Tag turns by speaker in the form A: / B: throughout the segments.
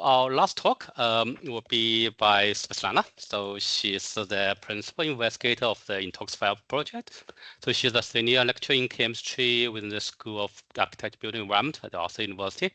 A: our last talk will be by Svetlana. So she's the principal investigator of the InToxFIRE project. So she's a senior lecturer in chemistry within the School of Architecture Building Environment at Ulster University.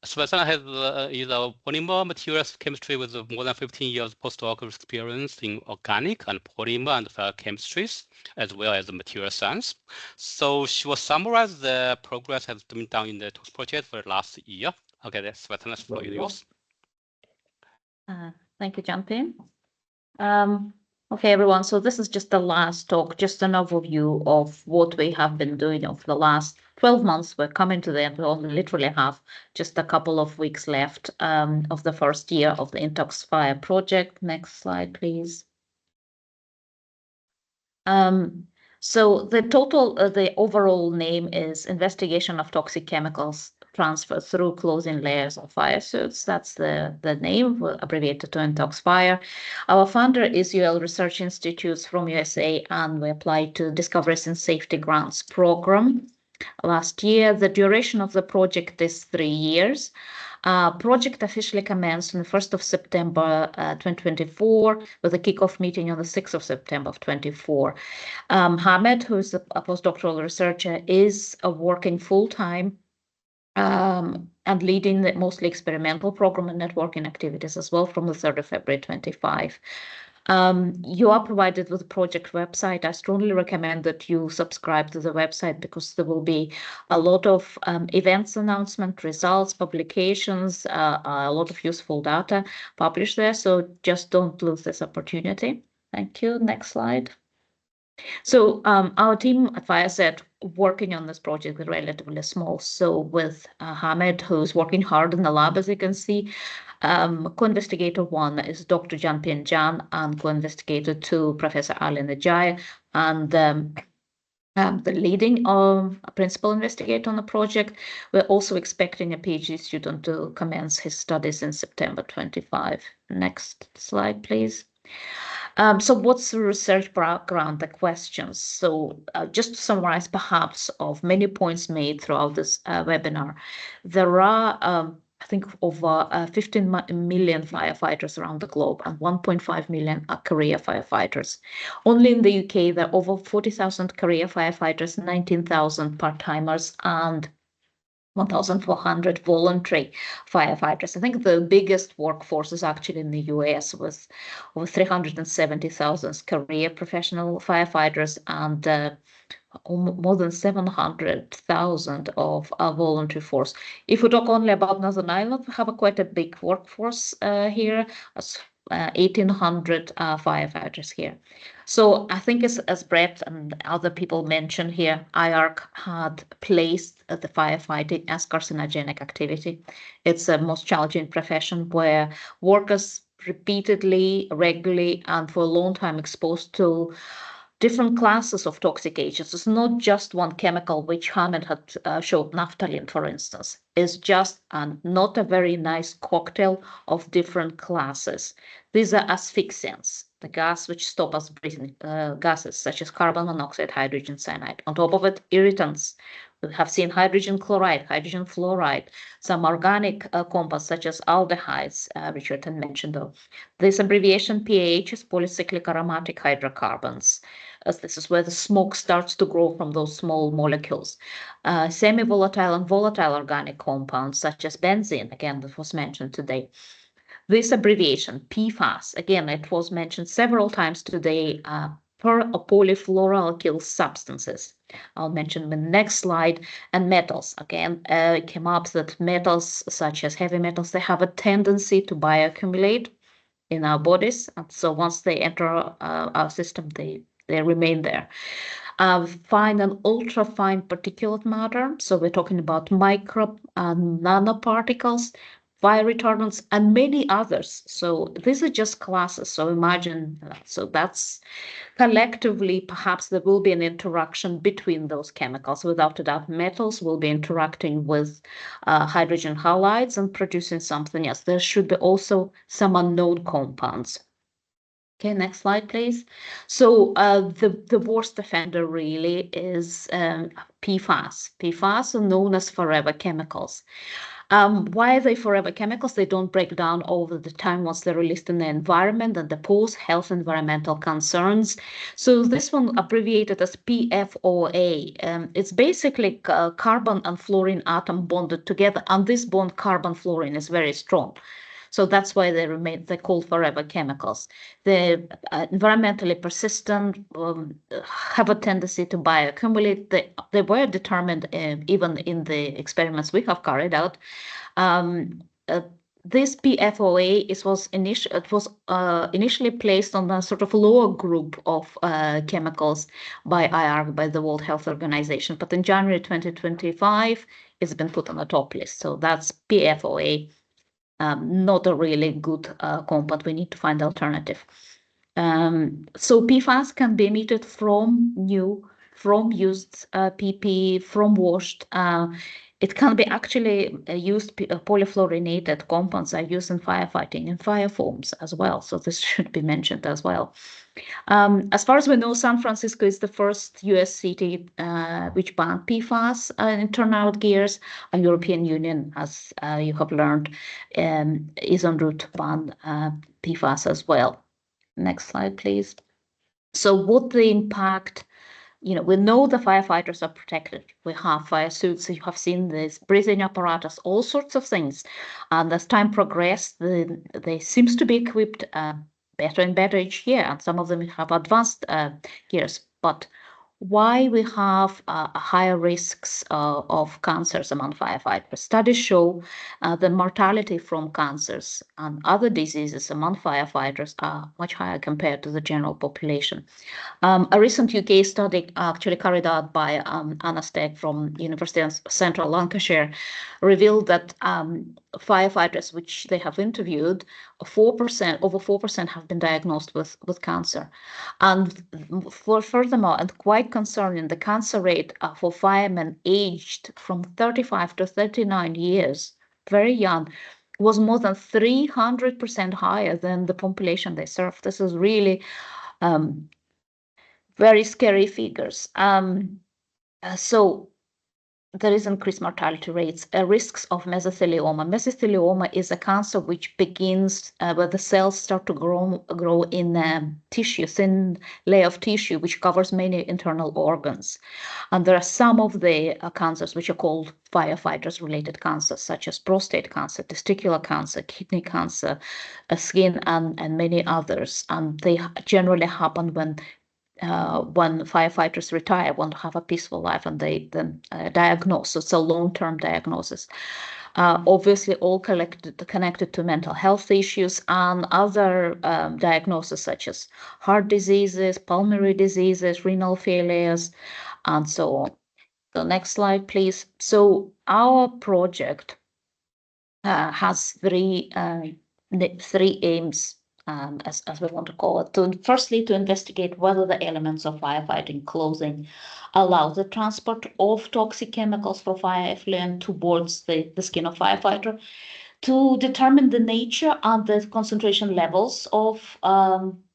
A: Svetlana has is a polymer materials chemistry with more than 15 years postdoctoral experience in organic and polymer and fire chemistries, as well as material science. So she will summarize the progress has been done in the TOX project for the last year. Okay, Svetlana, the floor is yours.
B: Thank you, John-Pin. Okay, everyone, so this is just the last talk, just an overview of what we have been doing over the last 12 months. We're coming to the end. We only literally have just a couple of weeks left of the first year of the InToxFIRE project. Next slide, please. So the overall name is Investigation of Toxic Chemicals Transfer Through Closing Layers of Fire Suits. That's the name, abbreviated to InToxFIRE. Our funder is UL Research Institutes from USA, and we applied to Discoveries in Safety Grants program last year. The duration of the project is 3 years. Project officially commenced on the 1st of September 2024 with a kickoff meeting on the 6th of September of 2024. Hamed, who is a postdoctoral researcher, is working full-time and leading the mostly experimental program and networking activities as well from the 3rd of February 2025. You are provided with the project website. I strongly recommend that you subscribe to the website because there will be a lot of events announcement, results, publications, a lot of useful data published there. So just don't lose this opportunity. Thank you. Next slide. So our team at FireSet working on this project is relatively small. So with Hamed, who's working hard in the lab, as you can see, co-investigator 1 is Dr. John-Pin Jan, and co-investigator 2, Professor Ali Najai, and the leading principal investigator on the project. We're also expecting a PhD student to commence his studies in September 25. Next slide, please. So what's the research background, the questions? So just to summarize perhaps of many points made throughout this webinar, there are I think over 15 million firefighters around the globe, and 1.5 million are career firefighters. Only in the UK, there are over 40,000 career firefighters, 19,000 part-timers, and 1,400 voluntary firefighters. I think the biggest workforce is actually in the US, with over 370,000 career professional firefighters and more than 700,000 of a voluntary force. If we talk only about Northern Ireland, we have quite a big workforce here, 1,800 firefighters here. So I think as Brett and other people mentioned here, IARC had placed the firefighting as carcinogenic activity. It's the most challenging profession where workers repeatedly, regularly, and for a long time exposed to different classes of toxic agents. It's not just one chemical, which Hamed had showed, naphthalene, for instance. It's just not a very nice cocktail of different classes. These are asphyxiants, the gas which stop us breathing, gases such as carbon monoxide, hydrogen cyanide. On top of it, irritants. We have seen hydrogen chloride, hydrogen fluoride, some organic compounds such as aldehydes, Richard had mentioned though. This abbreviation PAH is polycyclic aromatic hydrocarbons, as this is where the smoke starts to grow from those small molecules. Semi-volatile and volatile organic compounds such as benzene, again, that was mentioned today. This abbreviation, PFAS, again, it was mentioned several times today, polyfluoroalkyl substances. I'll mention the next slide. And metals, again, it came up that metals such as heavy metals, they have a tendency to bioaccumulate in our bodies. And so once they enter our system, they remain there. Fine and ultra fine particulate matter. So we're talking about micro and nanoparticles, fire retardants, and many others. So these are just classes. So imagine that. So that's collectively, perhaps there will be an interaction between those chemicals. Without a doubt, metals will be interacting with hydrogen halides and producing something else. There should be also some unknown compounds. Okay, next slide, please. So the worst offender really is PFAS. PFAS are known as forever chemicals. Why are they forever chemicals? They don't break down over the time once they're released in the environment and they pose health environmental concerns. So this one abbreviated as PFOA. It's basically carbon and fluorine atom bonded together, and this bond carbon-fluorine is very strong. So that's why they're called forever chemicals. They're environmentally persistent, have a tendency to bioaccumulate. They were determined even in the experiments we have carried out. This PFOA was initially placed on a sort of lower group of chemicals by IARC, by the World Health Organization. But in January 2025, it's been put on the top list. So that's PFOA. Not a really good compound. We need to find alternative. So PFAS can be emitted from used PP, from washed. It can be actually used, polyfluorinated compounds are used in firefighting and fire foams as well. So this should be mentioned as well. As far as we know, San Francisco is the first US city which banned PFAS in turnout gears, and European Union, as you have learned, is en route to ban PFAS as well. Next slide, please. So what the impact, we know the firefighters are protected. We have fire suits, so you have seen this breathing apparatus, all sorts of things. And as time progressed, they seems to be equipped better and better each year, and some of them have advanced gears. But why we have higher risks of cancers among firefighters? Studies show the mortality from cancers and other diseases among firefighters are much higher compared to the general population. A recent UK study actually carried out by Anna Steg from University of Central Lancashire revealed that firefighters which they have interviewed, over 4% have been diagnosed with cancer. And furthermore, and quite concerning, the cancer rate for firemen aged from 35 to 39 years, very young, was more than 300% higher than the population they serve. This is really very scary figures. So there is increased mortality rates, risks of mesothelioma. Mesothelioma is a cancer which begins where the cells start to grow in tissue, thin layer of tissue, which covers many internal organs. And there are some of the cancers which are called firefighters-related cancers, such as prostate cancer, testicular cancer, kidney cancer, skin, and many others. And they generally happen when firefighters retire, want to have a peaceful life, and they then diagnose. So it's a long-term diagnosis. Obviously, all connected to mental health issues and other diagnoses such as heart diseases, pulmonary diseases, renal failures, and so on. So next slide, please. So our project has three aims. As we want to call it, firstly, to investigate whether the elements of firefighting clothing allow the transport of toxic chemicals from fire effluent towards the skin of firefighter, to determine the nature and the concentration levels of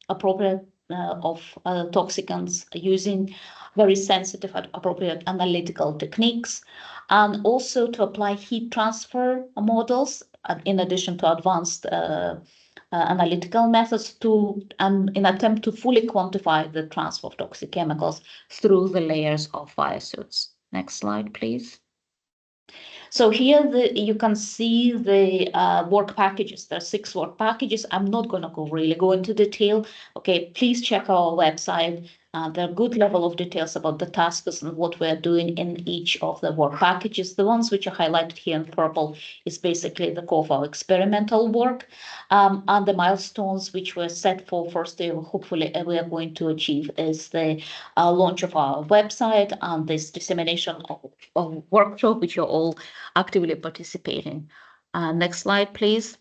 B: appropriate toxicants using very sensitive and appropriate analytical techniques, and also to apply heat transfer models in addition to advanced analytical methods in attempt to fully quantify the transfer of toxic chemicals through the layers of fire suits. Next slide, please. So here you can see the work packages. There are 6 work packages. I'm not going to really go into detail. Okay, please check our website. There are good level of details about the tasks and what we're doing in each of the work packages. The ones which are highlighted here in purple is basically the core of our experimental work, and the milestones which were set for first day, hopefully we are going to achieve, is the launch of our website and this dissemination of workshop which you're all actively participating. Next slide, please.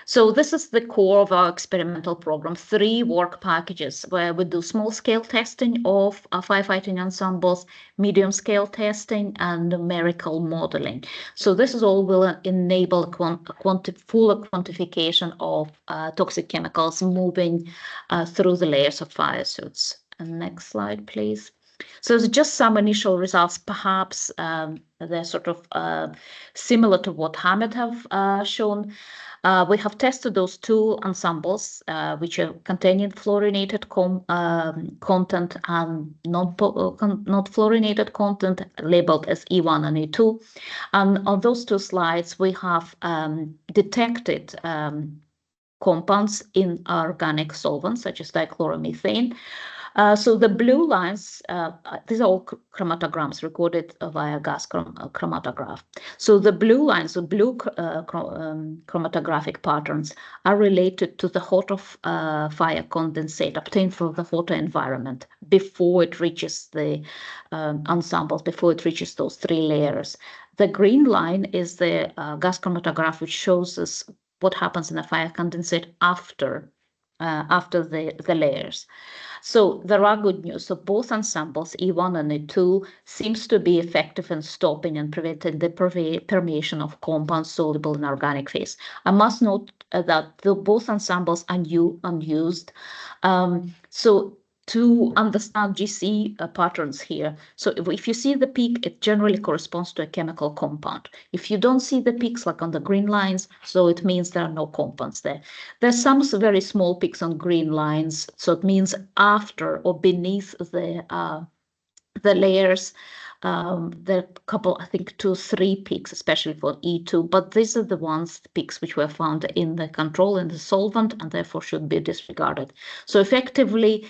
B: So this is the core of our experimental program, 3 work packages where we do small-scale testing of firefighting ensembles, medium-scale testing, and numerical modeling. So this is all will enable full quantification of toxic chemicals moving through the layers of fire suits. And next slide, please. So it's just some initial results. Perhaps they're sort of similar to what Hamid have shown. We have tested those two ensembles, which are containing fluorinated content and not fluorinated content, labeled as E1 and E2. And on those two slides, we have detected compounds in organic solvents, such as dichloromethane. So the blue lines, these are all chromatograms recorded via gas chromatograph. So the blue lines, the blue chromatographic patterns are related to the hot of fire condensate obtained from the photo environment before it reaches the ensembles, before it reaches those three layers. The green line is the gas chromatograph, which shows us what happens in the fire condensate after the layers. So there are good news. So both ensembles, E1 and E2, seems to be effective in stopping and preventing the permeation of compounds soluble in organic phase. I must note that both ensembles are unused. So to understand GC patterns here, so if you see the peak, it generally corresponds to a chemical compound. If you don't see the peaks, like on the green lines, so it means there are no compounds there. There's some very small peaks on green lines, so it means after or beneath the layers. There are a couple, I think 2 or 3 peaks, especially for E2, but these are the peaks which were found in the control, in the solvent, and therefore should be disregarded. So effectively,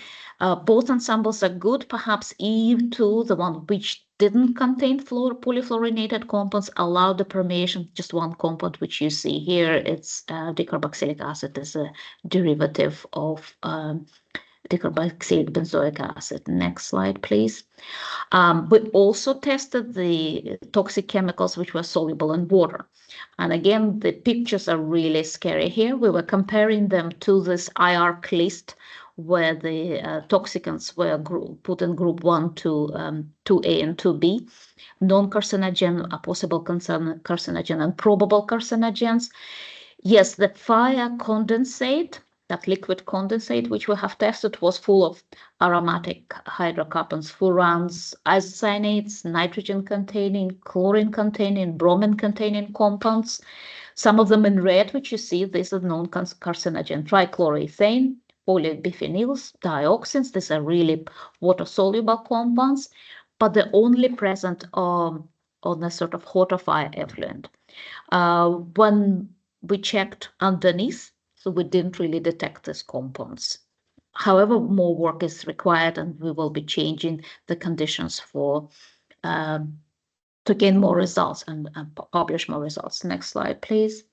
B: both ensembles are good. Perhaps E2, the one which didn't contain polyfluorinated compounds, allowed the permeation, just one compound, which you see here. It's dicarboxylic acid is a derivative of dicarboxylic benzoic acid. Next slide, please. We also tested the toxic chemicals which were soluble in water. And again, the pictures are really scary here. We were comparing them to this IARC list where the toxicants were put in group 1 to 2A and 2B, non-carcinogen, possible carcinogen, and probable carcinogens. Yes, the fire condensate, that liquid condensate which we have tested, was full of aromatic hydrocarbons, furans, isocyanates, nitrogen-containing, chlorine-containing, bromine-containing compounds. Some of them in red, which you see, these are non-carcinogen, trichloroethane, polybiphenyls, dioxins. These are really water-soluble compounds, but they're only present on a sort of hot or fire effluent. When we checked underneath, so we didn't really detect these compounds. However, more work is required, and we will be changing the conditions for to gain more results and publish more results. Next slide, please.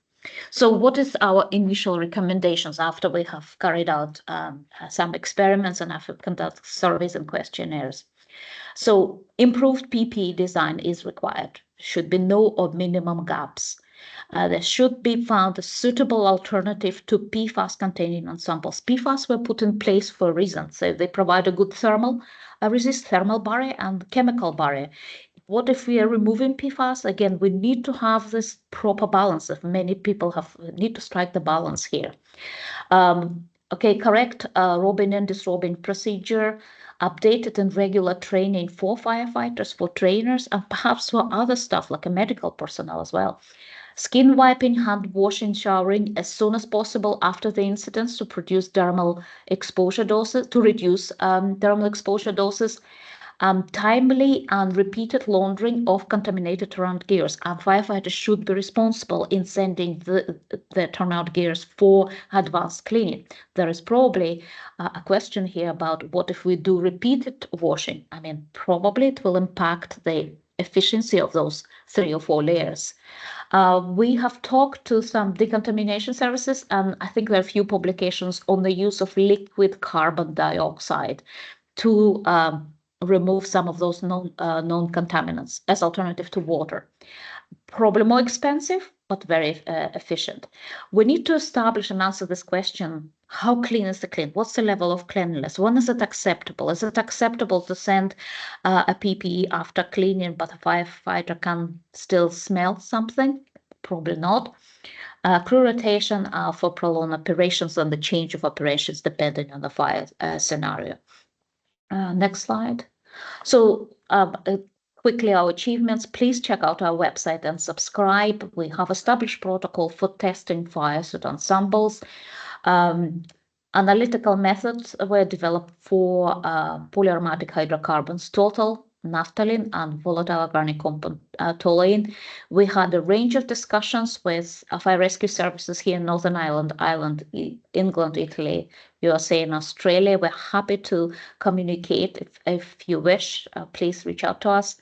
B: So what is our initial recommendations after we have carried out some experiments and have conducted surveys and questionnaires? So improved PPE design is required. Should be no or minimum gaps. There should be found a suitable alternative to PFAS-containing ensembles. PFAS were put in place for a reason. So they provide a good resist thermal barrier and chemical barrier. What if we are removing PFAS? Again, we need to have this proper balance. If many people need to strike the balance here. Okay, correct robbing and disrobing procedure, updated and regular training for firefighters, for trainers, and perhaps for other staff like a medical personnel as well. Skin wiping, hand washing, showering as soon as possible after the incidents to reduce dermal exposure doses. Timely and repeated laundering of contaminated turnout gears, and firefighters should be responsible in sending the turnout gears for advanced cleaning. There is probably a question here about what if we do repeated washing. I mean, probably it will impact the efficiency of those 3 or 4 layers. We have talked to some decontamination services, and I think there are a few publications on the use of liquid carbon dioxide to remove some of those known contaminants as alternative to water. Probably more expensive, but very efficient. We need to establish and answer this question: how clean is the clean? What's the level of cleanliness? When is it acceptable? Is it acceptable to send a PPE after cleaning, but a firefighter can still smell something? Probably not. Crew rotation for prolonged operations and the change of operations depending on the fire scenario. Next slide. So quickly, our achievements, please check out our website and subscribe. We have established protocol for testing fire suit ensembles. Analytical methods were developed for polyaromatic hydrocarbons, total, naphthalene, and volatile organic compound toluene. We had a range of discussions with fire rescue services here in Northern Ireland, England, Italy, USA, and Australia. We're happy to communicate. If you wish, please reach out to us.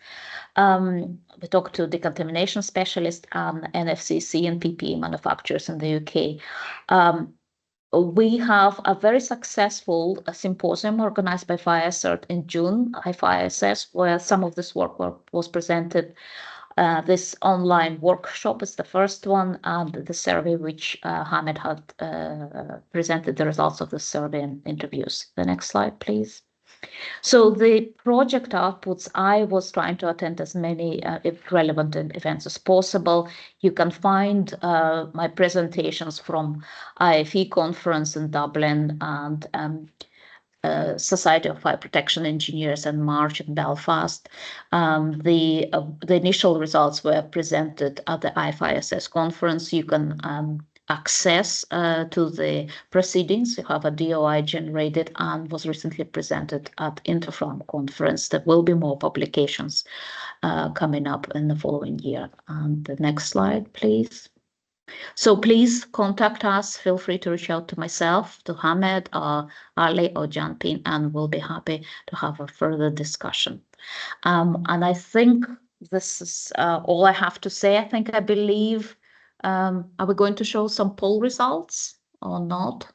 B: We talked to decontamination specialists, NFCC and PPE manufacturers in the UK. We have a very successful symposium organized by FireCert in June, IFISS, where some of this work was presented. This online workshop is the first one, and the survey which Hamed had presented the results of the survey and interviews. The next slide, please. So the project outputs, I was trying to attend as many relevant events as possible. You can find my presentations from IFE conference in Dublin and Society of Fire Protection Engineers and March in Belfast. The initial results were presented at the IFISS conference. You can access to the proceedings. You have a DOI generated and was recently presented at InToxFIRE conference. There will be more publications coming up in the following year. And the next slide, please. So please contact us. Feel free to reach out to myself, to Hamed, Ali, or John Pin, and we'll be happy to have a further discussion. And I think this is all I have to say. I believe, are we going to show some poll results or not?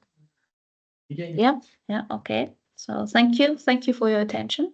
B: Yeah, okay. So thank you for your attention.